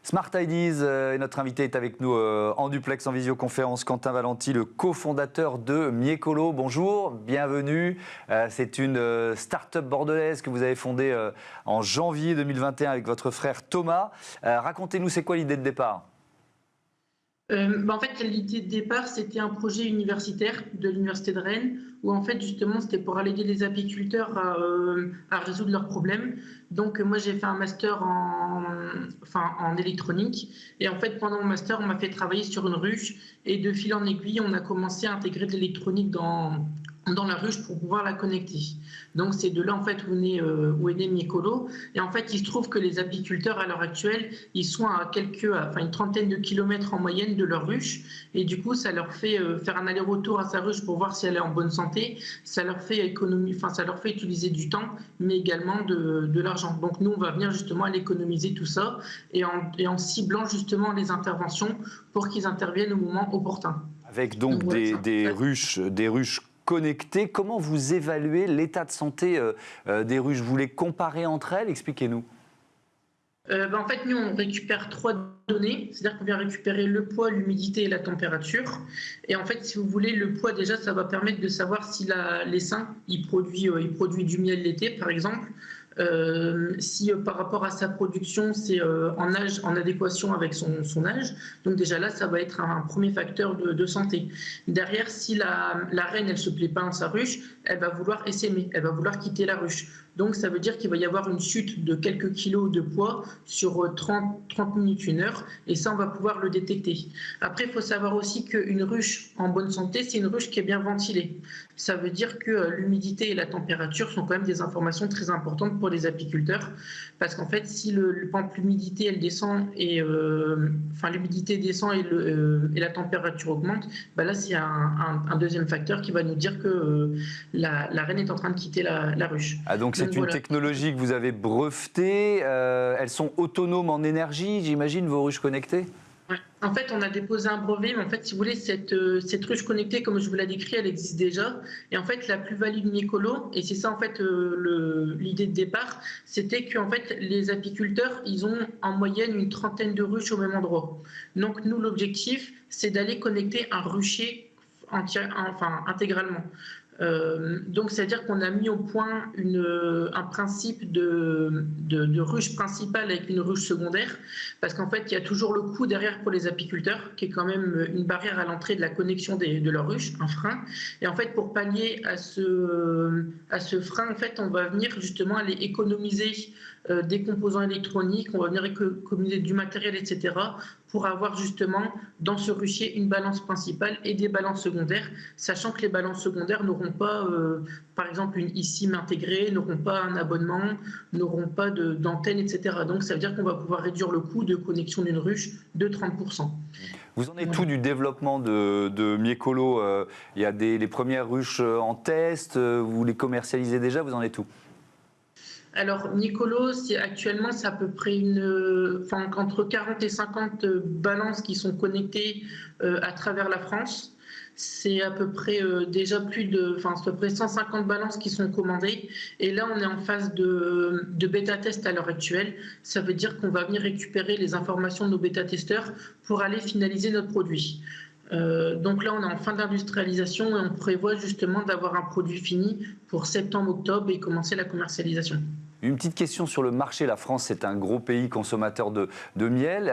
Smart Ideas, et notre invité est avec nous en duplex, en visioconférence, Quentin Valenti, le cofondateur de Miecolo. Bonjour, bienvenue. C'est une start-up bordelaise que vous avez fondée en janvier 2021 avec votre frère Thomas. Racontez-nous, c'est quoi l'idée de départ ? En fait, l'idée de départ, c'était un projet universitaire de l'Université de Rennes, où en fait, justement, c'était pour aider les apiculteurs à résoudre leurs problèmes. Donc, moi, j'ai fait un master en électronique. Et en fait, pendant mon master, on m'a fait travailler sur une ruche. Et de fil en aiguille, on a commencé à intégrer de l'électronique dans la ruche pour pouvoir la connecter. Donc c'est de là en fait où est né Miecolo. Et en fait il se trouve que les apiculteurs à l'heure actuelle, ils sont à une trentaine de kilomètres en moyenne de leur ruche. Et du coup ça leur fait faire un aller-retour à sa ruche pour voir si elle est en bonne santé. Ça leur fait utiliser du temps, mais également de l'argent. Donc nous on va venir justement à l'économiser tout ça et en ciblant justement les interventions pour qu'ils interviennent au moment opportun. Avec donc des ruches connectées. Comment vous évaluez l'état de santé des ruches? Vous les comparez entre elles? Expliquez-nous. En fait, nous, on récupère 3 données, c'est-à-dire qu'on vient récupérer le poids, l'humidité et la température. Et en fait, si vous voulez, le poids, déjà, ça va permettre de savoir si l'essaim, il produit du miel l'été, par exemple. Si par rapport à sa production, c'est en adéquation avec son âge. Donc déjà là, ça va être un premier facteur de santé. Derrière, si la reine, elle se plaît pas dans sa ruche, elle va vouloir essaimer, elle va vouloir quitter la ruche. Donc ça veut dire qu'il va y avoir une chute de quelques kilos de poids sur 30 minutes, 1 heure, et ça, on va pouvoir le détecter. Après, il faut savoir aussi qu'une ruche en bonne santé, c'est une ruche qui est bien ventilée. Ça veut dire que l'humidité et la température sont quand même des informations très importantes pour les apiculteurs, parce qu'en fait, si l'humidité elle descend l'humidité descend et la température augmente, là c'est un deuxième facteur qui va nous dire que la reine est en train de quitter la ruche. Ah, donc c'est une technologie que vous avez brevetée. Elles sont autonomes en énergie, j'imagine, vos ruches connectées? Ouais. En fait, on a déposé un brevet, mais en fait, si vous voulez, cette ruche connectée, comme je vous l'ai décrit, elle existe déjà. Et en fait, la plus-value de Miecolo, et c'est ça en fait l'idée de départ, c'était qu'en fait, les apiculteurs, ils ont en moyenne une trentaine de ruches au même endroit. Donc nous, l'objectif, c'est d'aller connecter un rucher intégralement. Donc, c'est-à-dire qu'on a mis au point un principe de ruche principale avec une ruche secondaire, parce qu'en fait, il y a toujours le coût derrière pour les apiculteurs, qui est quand même une barrière à l'entrée de la connexion de leur ruche, un frein. Et en fait, pour pallier à ce frein, en fait, on va venir justement aller économiser des composants électroniques, on va venir économiser du matériel, etc., pour avoir justement dans ce ruchier une balance principale et des balances secondaires, sachant que les balances secondaires n'auront pas, par exemple, une eSIM intégrée, n'auront pas un abonnement, n'auront pas d'antenne, etc. Donc ça veut dire qu'on va pouvoir réduire le coût de connexion d'une ruche de 30%. Vous en êtes tout du développement de Miecolo? Il y a les premières ruches en test, vous les commercialisez déjà, vous en êtes où? Alors, Miecolo, actuellement, c'est à peu près entre 40 et 50 balances qui sont connectées à travers la France. C'est à peu près déjà à peu près 150 balances qui sont commandées. Et là, on est en phase de bêta-test à l'heure actuelle. Ça veut dire qu'on va venir récupérer les informations de nos bêta-testeurs pour aller finaliser notre produit. Donc là, on est en fin d'industrialisation et on prévoit justement d'avoir un produit fini pour septembre-octobre et commencer la commercialisation. Une petite question sur le marché. La France, c'est un gros pays consommateur de miel.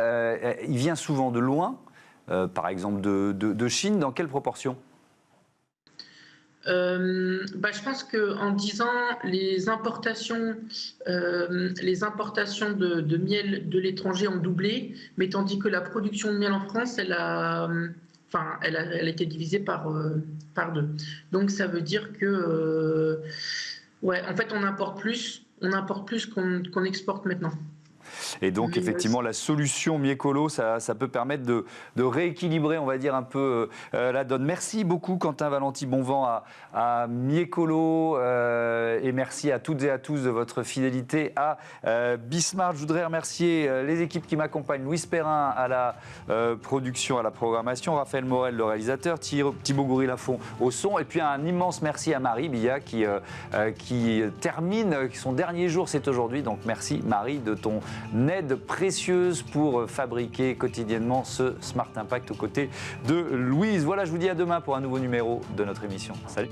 Il vient souvent de loin, par exemple de Chine. Dans quelle proportion? Je pense qu'en 10 ans, les importations de miel de l'étranger ont doublé, mais tandis que la production de miel en France, elle a été divisée par 2. Donc ça veut dire que, en fait, on importe plus qu'on exporte maintenant. Et donc, effectivement, la solution Miecolo, ça peut permettre de rééquilibrer, on va dire, un peu la donne. Merci beaucoup, Quentin Valenti. Bon vent à Miecolo. et merci à toutes et à tous de votre fidélité à Bismart. Je voudrais remercier les équipes qui m'accompagnent. Louis Perrin à la production, à la programmation, Raphaël Morel, le réalisateur, Thibaut Goury-Lafont au son. Et puis un immense merci à Marie Billat qui termine son dernier jour, c'est aujourd'hui. Donc merci Marie de ton aide précieuse pour fabriquer quotidiennement ce Smart Impact aux côtés de Louise. Voilà, je vous dis à demain pour un nouveau numéro de notre émission. Salut.